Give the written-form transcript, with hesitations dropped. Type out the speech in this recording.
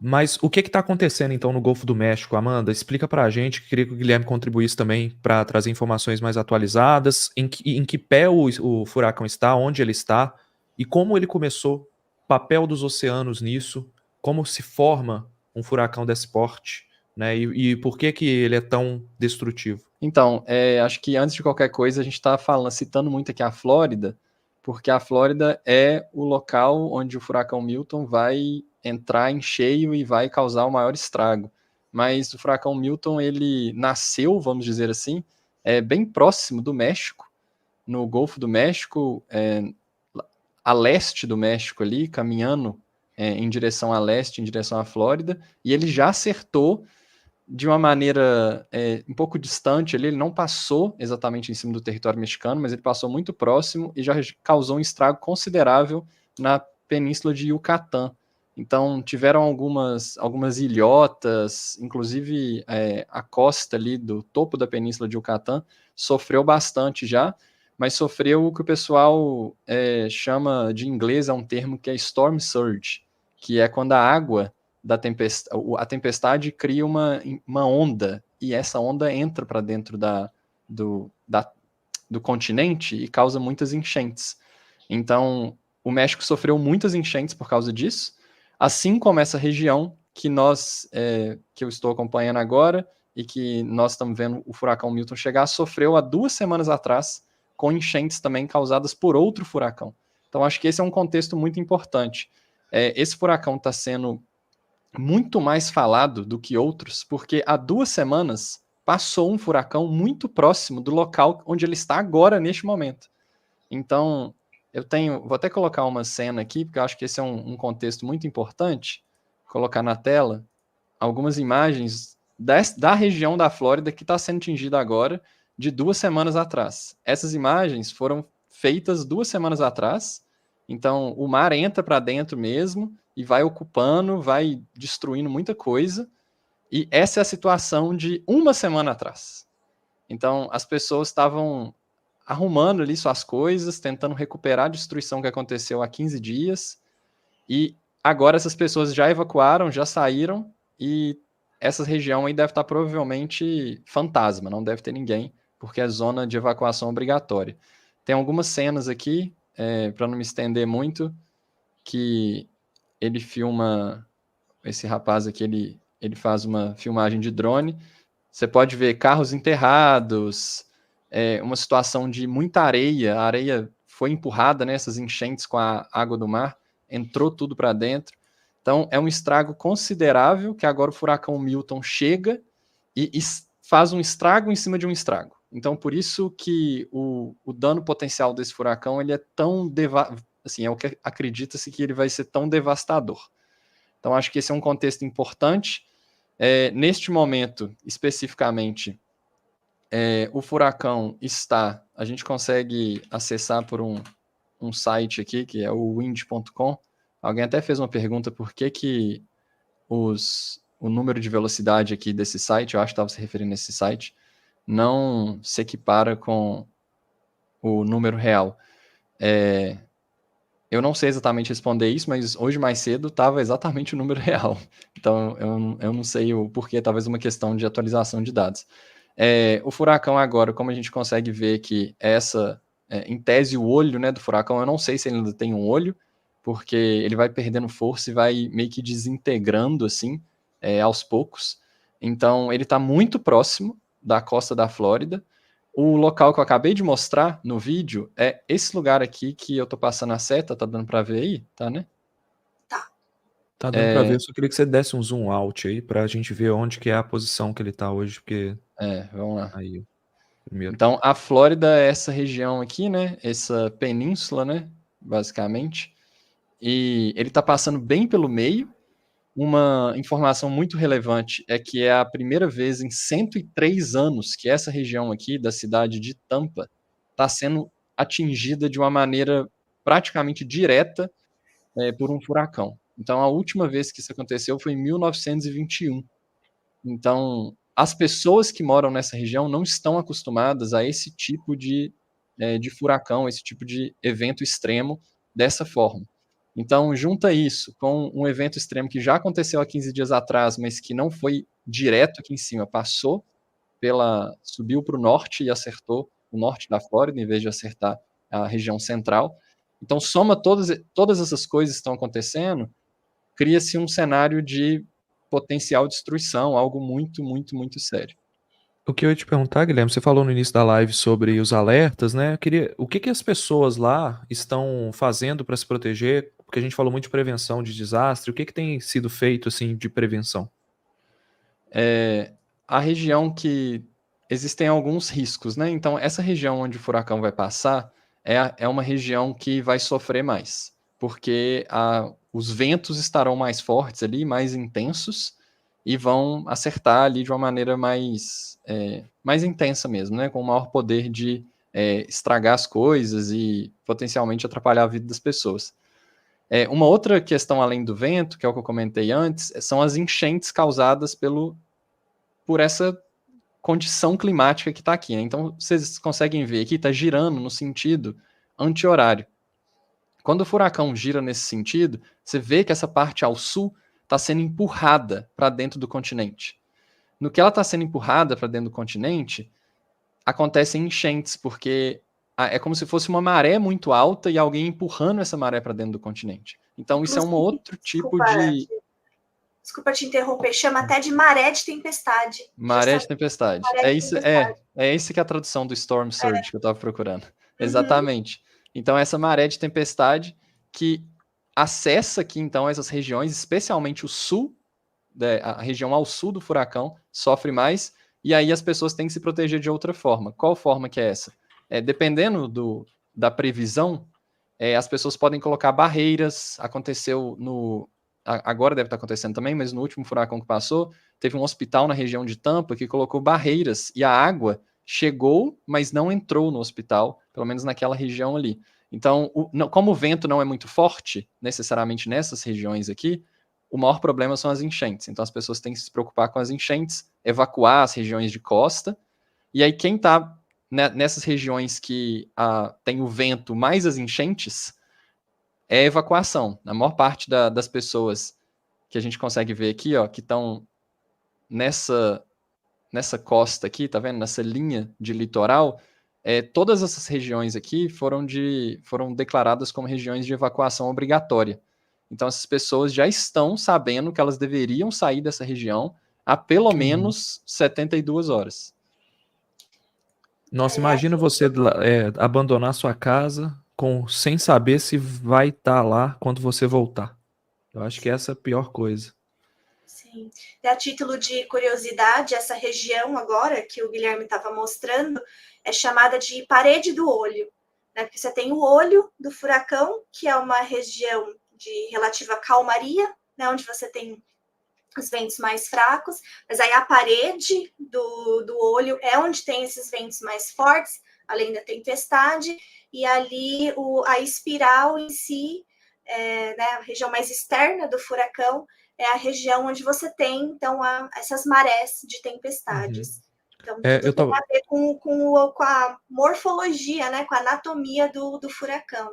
Mas o que está acontecendo então no Golfo do México, Amanda? Explica para a gente, queria que o Guilherme contribuísse também para trazer informações mais atualizadas, em que pé o furacão está, onde ele está e como ele começou, papel dos oceanos nisso, como se forma um furacão desse porte, né? E por que que ele é tão destrutivo? Então, acho que antes de qualquer coisa, a gente está citando muito aqui a Flórida, porque a Flórida é o local onde o furacão Milton vai entrar em cheio e vai causar o maior estrago. Mas o furacão Milton, ele nasceu, vamos dizer assim, bem próximo do México, no Golfo do México, a leste do México ali, caminhando em direção a leste, em direção à Flórida, e ele já acertou de uma maneira um pouco distante ali, ele não passou exatamente em cima do território mexicano, mas ele passou muito próximo e já causou um estrago considerável na península de Yucatán. Então, tiveram algumas ilhotas, inclusive a costa ali do topo da península de Yucatán sofreu bastante já, mas sofreu o que o pessoal chama de inglês, é um termo que é storm surge, que é quando a água a tempestade cria uma onda, e essa onda entra para dentro do continente e causa muitas enchentes. Então, o México sofreu muitas enchentes por causa disso, assim como essa região que eu estou acompanhando agora e que nós estamos vendo o furacão Milton chegar, sofreu há 2 semanas atrás com enchentes também causadas por outro furacão. Então, acho que esse é um contexto muito importante. Esse furacão está sendo muito mais falado do que outros, porque há 2 semanas passou um furacão muito próximo do local onde ele está agora, neste momento. Então, vou até colocar uma cena aqui, porque eu acho que esse é um contexto muito importante, colocar na tela algumas imagens da região da Flórida que está sendo atingida agora, de 2 semanas atrás. Essas imagens foram feitas 2 semanas atrás, então o mar entra para dentro mesmo e vai ocupando, vai destruindo muita coisa, e essa é a situação de 1 semana atrás. Então as pessoas estavam arrumando ali suas coisas, tentando recuperar a destruição que aconteceu há 15 dias, e agora essas pessoas já evacuaram, já saíram, e essa região aí deve estar provavelmente fantasma, não deve ter ninguém, porque é zona de evacuação obrigatória. Tem algumas cenas aqui, para não me estender muito, que ele filma, esse rapaz aqui, ele faz uma filmagem de drone. Você pode ver carros enterrados, uma situação de muita areia, a areia foi empurrada nessas enchentes com a água do mar, entrou tudo para dentro. Então, é um estrago considerável que agora o furacão Milton chega e faz um estrago em cima de um estrago. Então, por isso que o dano potencial desse furacão ele é tão assim, é o que acredita-se que ele vai ser tão devastador. Então, acho que esse é um contexto importante. Neste momento, especificamente, o furacão a gente consegue acessar por um site aqui, que é o wind.com. Alguém até fez uma pergunta por que o número de velocidade aqui desse site, eu acho que estava se referindo a esse site, não se equipara com o número real. Eu não sei exatamente responder isso, mas hoje mais cedo estava exatamente o número real. Então, eu não sei o porquê, talvez uma questão de atualização de dados. O furacão agora, como a gente consegue ver que em tese, o olho, né, do furacão, eu não sei se ele ainda tem um olho, porque ele vai perdendo força e vai meio que desintegrando, assim, aos poucos. Então, ele está muito próximo da costa da Flórida. O local que eu acabei de mostrar no vídeo é esse lugar aqui que eu tô passando a seta, tá dando pra ver aí? Tá, né? Tá. Tá dando para ver, eu só queria que você desse um zoom out aí pra gente ver onde que é a posição que ele tá hoje, porque Vamos lá. aí, primeiro. Então, a Flórida é essa região aqui, né? Essa península, né? Basicamente. E ele tá passando bem pelo meio. Uma informação muito relevante é que é a primeira vez em 103 anos que essa região aqui, da cidade de Tampa, está sendo atingida de uma maneira praticamente direta por um furacão. Então, a última vez que isso aconteceu foi em 1921. Então, as pessoas que moram nessa região não estão acostumadas a esse tipo de furacão, esse tipo de evento extremo dessa forma. Então, junta isso com um evento extremo que já aconteceu há 15 dias atrás, mas que não foi direto aqui em cima, subiu para o norte e acertou o norte da Flórida, em vez de acertar a região central. Então, soma todas essas coisas que estão acontecendo, cria-se um cenário de potencial destruição, algo muito, muito, muito sério. O que eu ia te perguntar, Guilherme, você falou no início da live sobre os alertas, né? O que que as pessoas lá estão fazendo para se proteger? Porque a gente falou muito de prevenção de desastre. O que que tem sido feito assim de prevenção? A região que existem alguns riscos, né? Então, essa região onde o furacão vai passar é uma região que vai sofrer mais, porque os ventos estarão mais fortes ali, mais intensos, e vão acertar ali de uma maneira mais intensa mesmo, né? Com maior poder de estragar as coisas e potencialmente atrapalhar a vida das pessoas. Uma outra questão além do vento, que é o que eu comentei antes, são as enchentes causadas por essa condição climática que está aqui. Né? Então, vocês conseguem ver aqui, está girando no sentido anti-horário. Quando o furacão gira nesse sentido, você vê que essa parte ao sul está sendo empurrada para dentro do continente. No que ela está sendo empurrada para dentro do continente, acontecem enchentes, porque é como se fosse uma maré muito alta e alguém empurrando essa maré para dentro do continente. Então, isso é um Inclusive, outro tipo de. Desculpa te interromper, chama até de maré de tempestade. Maré de tempestade. Maré de tempestade. É isso que é a tradução do Storm Surge que eu estava procurando. Uhum. Exatamente. Então, essa maré de tempestade que acessa aqui, então, essas regiões, especialmente o sul, a região ao sul do furacão, sofre mais, e aí as pessoas têm que se proteger de outra forma. Qual forma que é essa? Dependendo da previsão, as pessoas podem colocar barreiras. Aconteceu agora deve estar acontecendo também, mas no último furacão que passou, teve um hospital na região de Tampa que colocou barreiras e a água chegou, mas não entrou no hospital, pelo menos naquela região ali. Então, como o vento não é muito forte, necessariamente nessas regiões aqui, o maior problema são as enchentes. Então, as pessoas têm que se preocupar com as enchentes, evacuar as regiões de costa, e aí quem está nessas regiões que tem o vento mais as enchentes, é evacuação. A maior parte das pessoas que a gente consegue ver aqui, ó, que estão nessa costa aqui, tá vendo? Nessa linha de litoral, todas essas regiões aqui foram declaradas como regiões de evacuação obrigatória. Então, essas pessoas já estão sabendo que elas deveriam sair dessa região há pelo menos 72 horas. Nossa, imagina você abandonar sua casa sem saber se vai estar lá quando você voltar. Eu acho que essa é a pior coisa. Sim. E a título de curiosidade, essa região agora que o Guilherme estava mostrando é chamada de parede do olho, né? Porque você tem o olho do furacão, que é uma região de relativa calmaria, né? Onde você tem os ventos mais fracos, mas aí a parede do olho é onde tem esses ventos mais fortes, além da tempestade, e ali a espiral em si, né, a região mais externa do furacão, é a região onde você tem, então, essas marés de tempestades. Uhum. Então, tudo tem a ver com a morfologia, né, com a anatomia do furacão.